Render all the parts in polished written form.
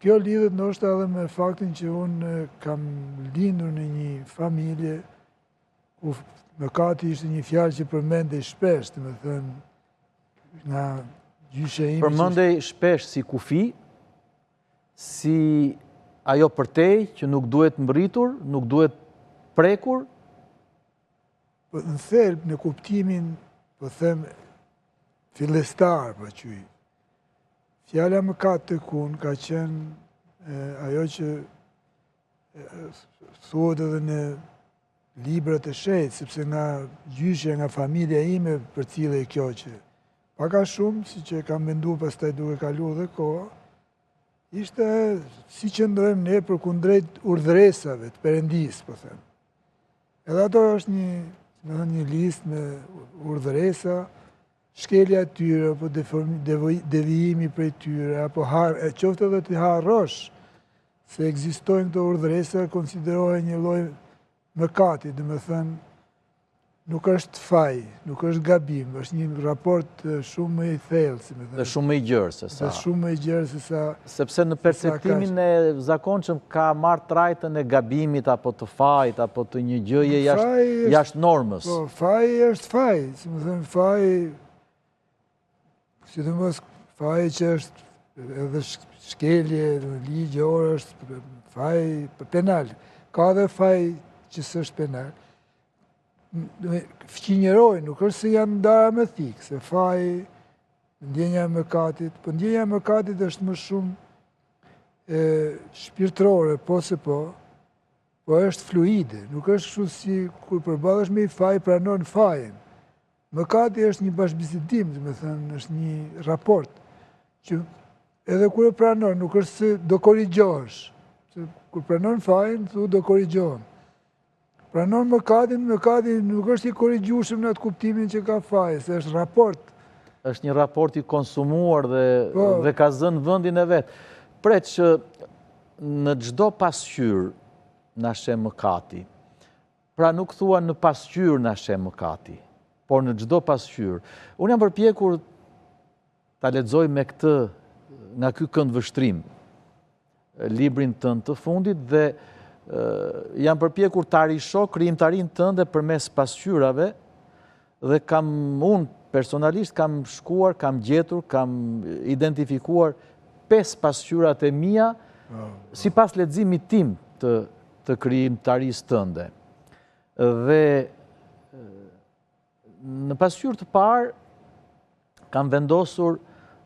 Kjo lidhet ndoshta edhe me faktin që unë kam lindur në një familje ku mëkati ishte një fjalë që përmendej shpesh, domethënë nga gjyshe ime. Përmendej shpesh si kufi, si ajo përtej që nuk duhet mbërritur, nuk duhet prekur. Në thelb, në kuptimin, po them, fillestar, po quaj. Fjala mëkat të kun ka qenë ajo që thuhet edhe në librat e shenjtë, sepse nga gjyshja, nga familja ime përcillej kjo që paka shumë, si që kam menduar pastaj duke kaluar dhe koha, ishte si që ndrojmë ne përkundrejt urdhëresave të Perëndisë, po them. Edhe ato është një listë me urdhëresa, shkelja tyre, apo devijimi prej tyre, apo qoftë edhe të harrosh se ekzistojnë këto urdhëresa, konsiderohen një lloj mëkati, domethënë nuk është faj, nuk është gabim, është një raport shumë më i thellë, si më thënë. Dhe shumë më i gjerë se sa. Dhe shumë më i gjerë se sa. Sepse në perceptimin e zakonshëm ka marrë trajtën e gabimit apo të fajit apo të një gjëje jashtë normës. Po, faji është faj, si më thënë faj, sidomos faj që është edhe shkelje, ligjor është faj penal. Ka dhe faj që s'është penal. Fqinjeroj, nuk është se janë ndara me thikë, se faj, ndjenja e mëkatit, po ndjenja e mëkatit është më shumë shpirtërore, po se po është fluide, nuk është kështu si kur përballesh me i faj, pranon fajin. Mëkati është një bashkëbisedim, do të thënë, është një raport, që edhe kur e pranon, nuk është se do korrigjohesh, se kur pranon fajin, thu do korrigjohem. Pranon mëkatin nuk është i korrigjueshëm në atë kuptimin që ka faji, se është raport. Është një raport i konsumuar dhe ka zënë vendin e vet. Pret që në çdo pasqyrë na sheh mëkati. Pra nuk thua në pasqyrë na sheh mëkati, por në çdo pasqyrë. Unë jam përpjekur ta lexoj me këtë, nga ky këndvështrim, librin tënd të fundit dhe jam përpjekur ta risho krijimtarinë tënde përmes pasqyrave dhe unë personalisht kam shkuar, kam gjetur, kam identifikuar 5 pasqyrat e mia sipas leximit tim të krijimtarisë tënde. Dhe në pasqyrë të parë kam vendosur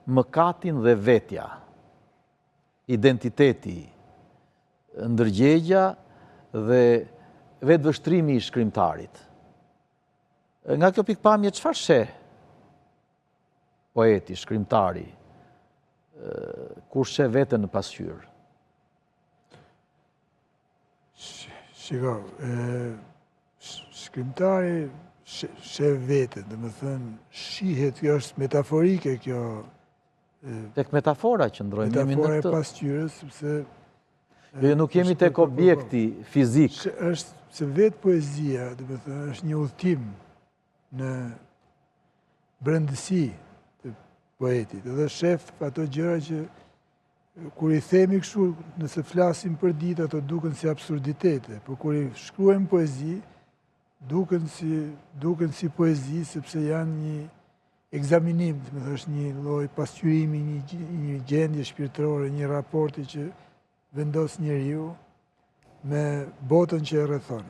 mëkatin dhe vetja, identiteti, ndërgjegja dhe vetëvështrimi i shkrimtarit. Nga kjo pikpamje, çfarë sheh poeti, shkrimtari, kur sheh veten në pasqyrë? Shiko, shkrimtari sheh veten, domethënë shihet, kjo është metaforike kjo. Tek metafora që ndrojmë jemi në këtë. Metafora e pasqyrës, sepse nuk jemi tek objekti fizik. Është se vetë poezia, domethënë, është një udhtim në brendësi të poetit. Edhe shef ato gjëra që kur i themi kështu, nëse flasim për ditë, ato duken si absurditete, por kur i shkruajmë poezi, duken si poezi, sepse janë një ekzaminim, është një lloj pasqyrimi, një gjendje shpirtërore, një raporti që vendos njeriu me botën që e rrethon.